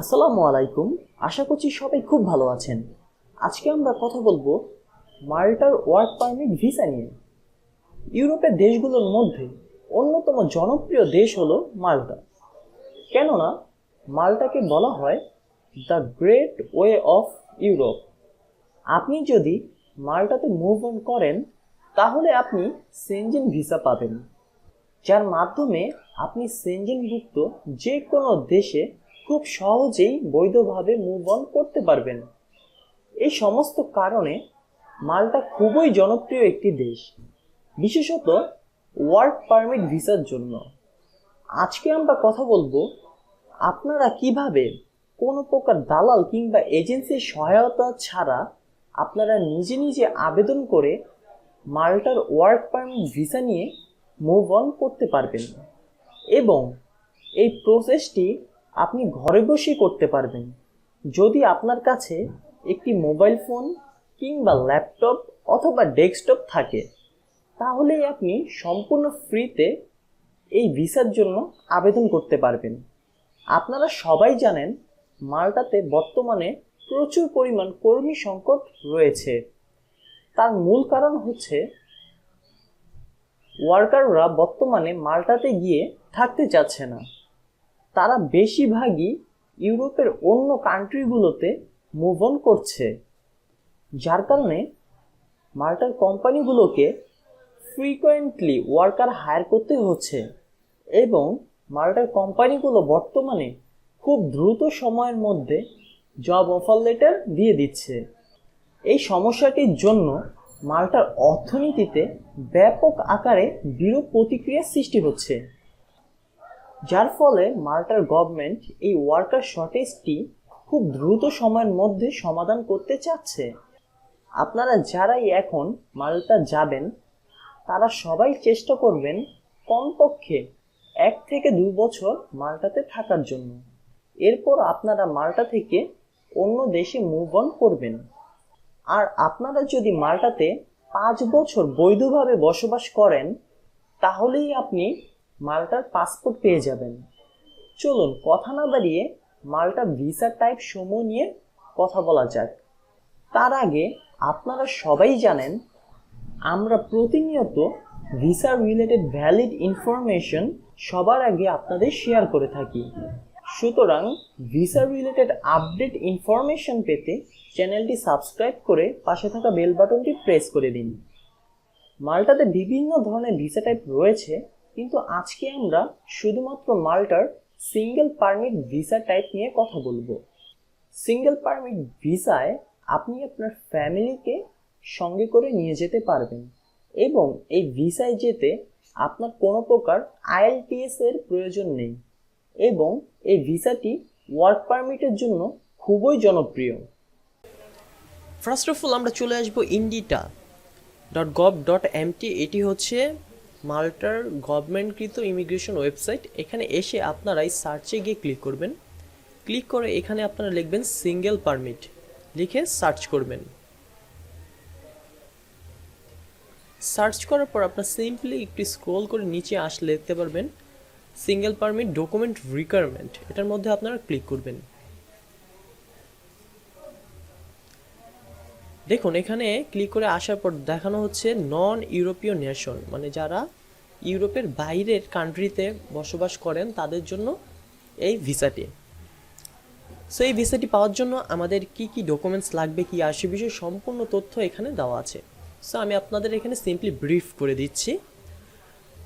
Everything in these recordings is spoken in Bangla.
আসসালামু আলাইকুম। আশা করছি সবাই খুব ভালো আছেন। আজকে আমরা কথা বলবো মাল্টার ওয়ার্ক পারমিট ভিসা নিয়ে। ইউরোপের দেশগুলোর মধ্যে অন্যতম জনপ্রিয় দেশ হলো মাল্টা। কেননা মাল্টাকে বলা হয় the great way of Europe. আপনি যদি মাল্টাতে মুভ অন করেন তাহলে আপনি সেনজেন ভিসা পাবেন, যার মাধ্যমে আপনি সেনজেনভুক্ত যে কোনো দেশে খুব সহজেই বৈধভাবে মুভ অন করতে পারবেন। এই সমস্ত কারণে মাল্টা খুবই জনপ্রিয় একটি দেশ, বিশেষত ওয়ার্ক পারমিট ভিসার জন্য। আজকে আমরা কথা বলবো আপনারা কিভাবে কোনো প্রকার দালাল কিংবা এজেন্সির সহায়তা ছাড়া আপনারা নিজে নিজে আবেদন করে মাল্টার ওয়ার্ক পারমিট ভিসা নিয়ে মুভ অন করতে পারবেন, এবং এই প্রসেসটি আপনি ঘরে বসে করতে পারবেন যদি আপনার কাছে একটি মোবাইল ফোন কিংবা ল্যাপটপ অথবা ডেস্কটপ থাকে। তাহলেই আপনি সম্পূর্ণ ফ্রিতে এই ভিসার জন্য আবেদন করতে পারবেন। আপনারা সবাই জানেন মাল্টাতে বর্তমানে প্রচুর পরিমাণ কর্মী সংকট রয়েছে। তার মূল কারণ হচ্ছে ওয়ার্কাররা বর্তমানে মাল্টাতে গিয়ে থাকতে চাচ্ছে না। তারা বেশিরভাগই ইউরোপের অন্য কান্ট্রিগুলোতে মুভ অন করছে, যার কারণে মাল্টার কোম্পানিগুলোকে ফ্রিকোয়েন্টলি ওয়ার্কার হায়ার করতে হচ্ছে, এবং মাল্টার কোম্পানিগুলো বর্তমানে খুব দ্রুত সময়ের মধ্যে জব অফার লেটার দিয়ে দিচ্ছে। এই সমস্যাটির জন্য মাল্টার অর্থনীতিতে ব্যাপক আকারে বিরূপ প্রতিক্রিয়া সৃষ্টি হচ্ছে, যার ফলে মাল্টার গভর্নমেন্ট এই ওয়ার্কার শর্টেজটি খুব দ্রুত সময়ের মধ্যে সমাধান করতে চাচ্ছে। আপনারা যারাই এখন মাল্টা যাবেন তারা সবাই চেষ্টা করবেন কমপক্ষে 1 থেকে 2 বছর মাল্টাতে থাকার জন্য। এরপর আপনারা মাল্টা থেকে অন্য দেশে মুভ অন করবেন। আর আপনারা যদি মাল্টাতে 5 বছর বৈধভাবে বসবাস করেন তাহলেই আপনি মাল্টার পাসপোর্ট পেয়ে যাবেন। চলুন কথা না বাড়িয়ে মাল্টা ভিসা টাইপ সমূহ নিয়ে কথা বলা যাক। তার আগে আপনারা সবাই জানেন আমরা প্রতিনিয়ত ভিসা রিলেটেড ভ্যালিড ইনফরমেশন সবার আগে আপনাদের শেয়ার করে থাকি। সুতরাং ভিসা রিলেটেড আপডেট ইনফরমেশন পেতে চ্যানেলটি সাবস্ক্রাইব করে পাশে থাকা বেল বাটনটি প্রেস করে দিন। মাল্টাতে বিভিন্ন ধরনের ভিসা টাইপ রয়েছে, কিন্তু আজকে আমরা শুধুমাত্র মাল্টার সিঙ্গেল পারমিট ভিসা টাইপ নিয়ে কথা বলবো। সিঙ্গেল পারমিট ভিসায় আপনি আপনার ফ্যামিলিকে সঙ্গে করে নিয়ে যেতে পারবেন, এবং এই ভিসায় যেতে আপনার কোনো প্রকার আইএলটিএস এর প্রয়োজন নেই, এবং এই ভিসাটি ওয়ার্ক পারমিটের জন্য খুবই জনপ্রিয়। ফার্স্ট অফ অল আমরা চলে আসবো indita.gov.mt। এটি হচ্ছে মাল্টার গভর্নমেন্টকৃত ইমিগ্রেশন ওয়েবসাইট। এখানে এসে আপনারা এই সার্চে গিয়ে ক্লিক করবেন। ক্লিক করে এখানে আপনারা লিখবেন সিঙ্গেল পারমিট, লিখে সার্চ করবেন। সার্চ করার পর আপনার সিম্পলি একটু স্ক্রল করে নিচে আসলে দেখতে পারবেন সিঙ্গেল পারমিট ডকুমেন্ট রিকোয়ারমেন্ট। এটার মধ্যে আপনারা ক্লিক করবেন। দেখুন এখানে ক্লিক করে আসার পর দেখানো হচ্ছে নন ইউরোপীয় নেশন, মানে যারা ইউরোপের বাইরের কান্ট্রিতে বসবাস করেন তাদের জন্য এই ভিসাটি। সো এই ভিসাটি পাওয়ার জন্য আমাদের কি কি ডকুমেন্টস লাগবে, কি আসে বিষয়ে সম্পূর্ণ তথ্য এখানে দেওয়া আছে। সো আমি আপনাদের এখানে সিম্পলি ব্রিফ করে দিচ্ছি।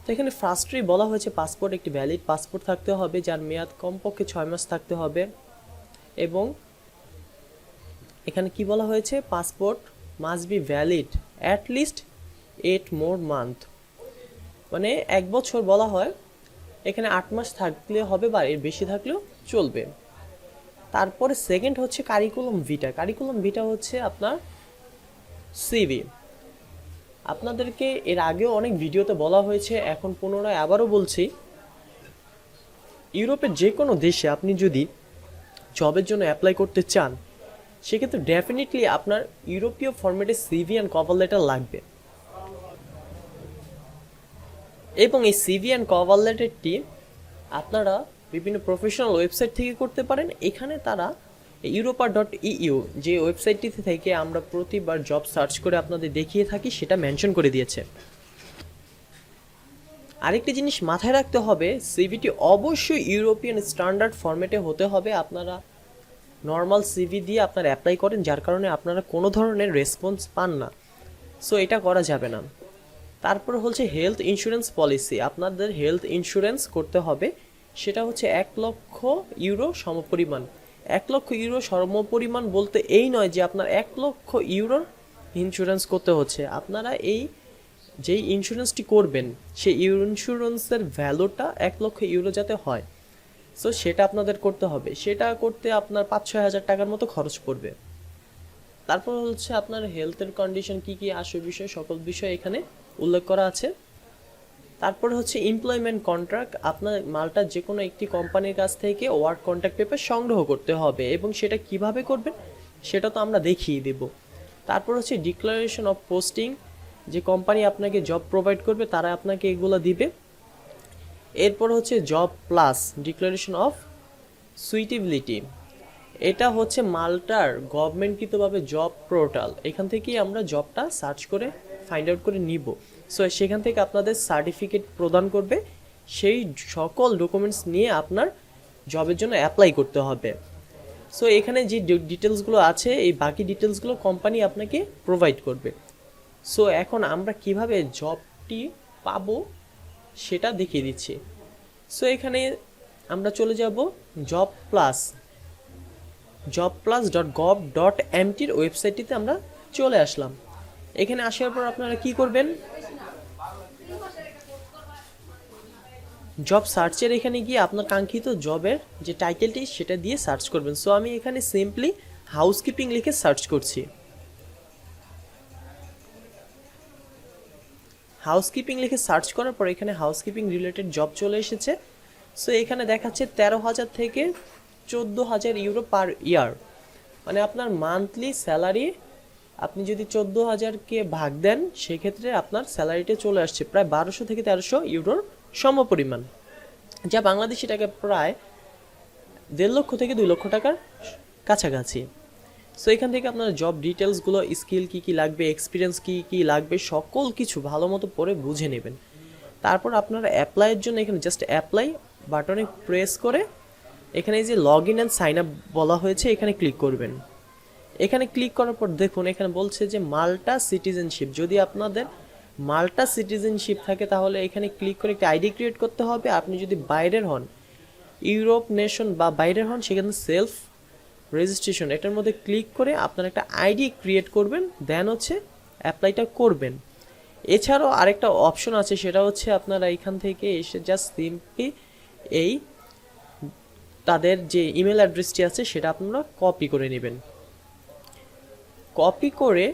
তো এখানে ফার্স্টেই বলা হয়েছে পাসপোর্ট, একটি ভ্যালিড পাসপোর্ট থাকতে হবে যার মেয়াদ কমপক্ষে 6 মাস থাকতে হবে, এবং এখানে কি বলা হয়েছে passport must be valid at least 8 more month, মানে 1 বছর বলা হয়, এখানে 8 মাস থাকলে হবে বা এর বেশি থাকলেও চলবে। তারপরে সেকেন্ড হচ্ছে কারিকুলাম ভিটা। কারিকুলাম ভিটা হচ্ছে আপনার সিভি। আপনাদেরকে এর আগেও অনেক ভিডিওতে বলা হয়েছে, এখন পুনরায় আবারও বলছি, ইউরোপের যে কোনো দেশে আপনি যদি জবের জন্য অ্যাপ্লাই করতে চান সেক্ষেত্রে ডেফিনেটলি আপনার ইউরোপীয় ফরম্যাটে সিভি অ্যান্ড কভার লেটার লাগবে, এবং এই সিভি অ্যান্ড কভার লেটারটি আপনারা বিভিন্ন প্রফেশনাল ওয়েবসাইট থেকে করতে পারেন। এখানে তারা europa.eu যে ওয়েবসাইটটি থেকে আমরা প্রতিবার জব সার্চ করে আপনাদের দেখিয়ে থাকি সেটা মেনশন করে দিয়েছে। আরেকটি জিনিস মাথায় রাখতে হবে, সিভিটি অবশ্যই ইউরোপিয়ান স্ট্যান্ডার্ড ফরম্যাটে হতে হবে। আপনারা নর্মাল সিভি দিয়ে আপনারা অ্যাপ্লাই করেন, যার কারণে আপনারা কোনো ধরনের রেসপন্স পান না, সো এটা করা যাবে না। তারপর হচ্ছে হেলথ ইন্স্যুরেন্স পলিসি, আপনাদের হেলথ ইন্স্যুরেন্স করতে হবে, সেটা হচ্ছে 1,00,000 ইউরো সমপরিমাণ। 1,00,000 ইউরো সমপরিমাণ বলতে এই নয় যে আপনার 1,00,000 ইউরোর ইন্স্যুরেন্স করতে হচ্ছে। আপনারা এই যেই ইন্স্যুরেন্সটি করবেন সেই ইন্স্যুরেন্সের ভ্যালুটা 1,00,000 ইউরো যাতে হয়, সো সেটা আপনাদের করতে হবে। সেটা করতে আপনার 5-6 হাজার টাকার মতো খরচ পড়বে। তারপর হচ্ছে আপনার হেলথের কন্ডিশন কী কী আসে বিষয়, সকল বিষয় এখানে উল্লেখ করা আছে। তারপর হচ্ছে এমপ্লয়মেন্ট কন্ট্রাক্ট, আপনার মালটার যে কোনো একটি কোম্পানির কাছ থেকে ওয়ার্ক কন্ট্রাক্ট পেপার সংগ্রহ করতে হবে, এবং সেটা কিভাবে করবেন সেটা তো আমরা দেখিয়ে দেব। তারপর হচ্ছে ডিক্লারেশন অফ পোস্টিং, যে কোম্পানি আপনাকে জব প্রোভাইড করবে তারা আপনাকে এগুলো দিবে। এরপর হচ্ছে job plus declaration of suitability, এটা হচ্ছে মাল্টার গভর্নমেন্টকৃতভাবে জব পোর্টাল, এখান থেকেই আমরা জবটা সার্চ করে ফাইন্ড আউট করে নিব। সো সেখান থেকে আপনাদের সার্টিফিকেট প্রদান করবে, সেই সকল ডকুমেন্টস নিয়ে আপনার জবের জন্য অ্যাপ্লাই করতে হবে। সো এখানে যে ডিটেলসগুলো আছে এই বাকি ডিটেলসগুলো কোম্পানি আপনাকে প্রোভাইড করবে। সো এখন আমরা কিভাবে জবটি পাবো সেটা দেখিয়ে দিচ্ছি। সো এখানে আমরা চলে যাব jobplus.gov.mt ওয়েবসাইটটিতে আমরা চলে আসলাম। এখানে আসার পর আপনারা কি করবেন, জব সার্চের এখানে গিয়ে আপনার কাঙ্ক্ষিত জবের যে টাইটেলটি সেটা দিয়ে সার্চ করবেন। সো আমি এখানে সিম্পলি হাউসকিপিং লিখে সার্চ করছি। হাউসকিপিং লিখে সার্চ করার পর এখানে হাউসকিপিং রিলেটেড জব চলে এসেছে। সো এখানে দেখাচ্ছে 13,000 থেকে 14,000 ইউরো পার ইয়ার, মানে আপনার মান্থলি স্যালারি আপনি যদি 14,000কে ভাগ দেন সেক্ষেত্রে আপনার স্যালারিটা চলে আসছে প্রায় 1200 থেকে 1300 ইউরোর সমপরিমাণ, যা বাংলাদেশি টাকা প্রায় 1.5 লক্ষ থেকে 2 লক্ষ টাকার কাছাকাছি। সো এখান থেকে আপনার জব ডিটেলসগুলো, স্কিল কী কী লাগবে, এক্সপিরিয়েন্স কী কী লাগবে, সকল কিছু ভালো মতো পড়ে বুঝে নেবেন। তারপর আপনারা অ্যাপ্লাইয়ের জন্য এখানে জাস্ট অ্যাপ্লাই বাটনে প্রেস করে এখানে যে log in and sign up বলা হয়েছে এখানে ক্লিক করবেন। এখানে ক্লিক করার পর দেখুন এখানে বলছে যে মাল্টা সিটিজেনশিপ, যদি আপনাদের মাল্টা সিটিজেনশিপ থাকে তাহলে এখানে ক্লিক করে একটা আইডি ক্রিয়েট করতে হবে। আপনি যদি বাইরের হন, ইউরোপ নেশন বা বাইরের হন, সেখানে সেলফ রেজিস্ট্রেশন এটার মধ্যে ক্লিক করে আপনার একটা আইডি ক্রিয়েট করবেন, দেন হচ্ছে অ্যাপ্লাইটা করবেন। এছাড়াও আরেকটা অপশন আছে, সেটা হচ্ছে আপনারা এখান থেকে এসে জাস্ট সিম্পলি এই তাদের যে ইমেল অ্যাড্রেসটি আছে সেটা আপনারা কপি করে নেবেন। কপি করে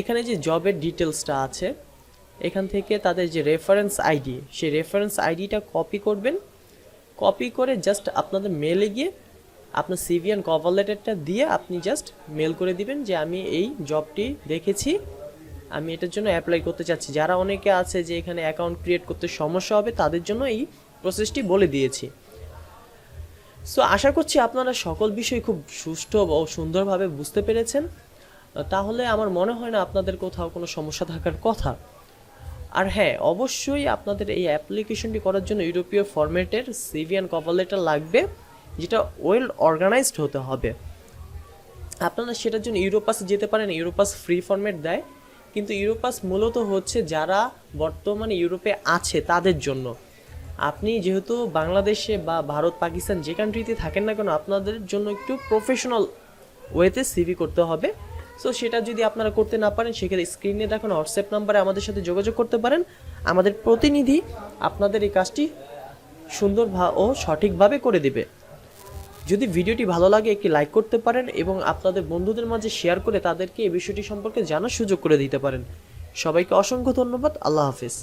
এখানে যে জবের ডিটেলসটা আছে এখান থেকে তাদের যে রেফারেন্স আইডি, সেই রেফারেন্স আইডিটা কপি করবেন। কপি করে জাস্ট আপনাদের মেলে গিয়ে আপনার সিভি অ্যান্ড কভার লেটারটা দিয়ে আপনি জাস্ট মেল করে দিবেন যে আমি এই জবটি দেখেছি, আমি এটার জন্য অ্যাপ্লাই করতে চাচ্ছি। যারা অনেকে আছে যে এখানে অ্যাকাউন্ট ক্রিয়েট করতে সমস্যা হবে তাদের জন্য এই প্রসেসটি বলে দিয়েছি। সো আশা করছি আপনারা সকল বিষয় খুব সুষ্ঠু ও সুন্দরভাবে বুঝতে পেরেছেন। তাহলে আমার মনে হয় না আপনাদের কোথাও কোনো সমস্যা থাকার কথা। আর হ্যাঁ, অবশ্যই আপনাদের এই অ্যাপ্লিকেশনটি করার জন্য ইউরোপীয় ফরম্যাটের সিভি অ্যান্ড কভার লেটার লাগবে, যেটা ওয়েল অর্গানাইজড হতে হবে। আপনারা সেটার জন্য ইউরোপাসে যেতে পারেন, ইউরোপাস ফ্রি ফরম্যাট দেয়, কিন্তু ইউরোপাস মূলত হচ্ছে যারা বর্তমানে ইউরোপে আছে তাদের জন্য। আপনি যেহেতু বাংলাদেশে বা ভারত, পাকিস্তান যে কান্ট্রিতে থাকেন না কেন, আপনাদের জন্য একটু প্রফেশনাল ওয়েতে সিভি করতে হবে। সো সেটা যদি আপনারা করতে না পারেন সেক্ষেত্রে স্ক্রিনে দেখুন হোয়াটসঅ্যাপ নাম্বারে আমাদের সাথে যোগাযোগ করতে পারেন। আমাদের প্রতিনিধি আপনাদের এই কাজটি সুন্দর ও সঠিকভাবে করে দিবে। যদি ভিডিওটি ভালো লাগে একটি লাইক করতে পারেন এবং আপনাদের বন্ধুদের মাঝে শেয়ার করে তাদেরকে এই বিষয়টি সম্পর্কে জানার সুযোগ করে দিতে পারেন। সবাইকে অসংখ্য ধন্যবাদ। আল্লাহ হাফিজ।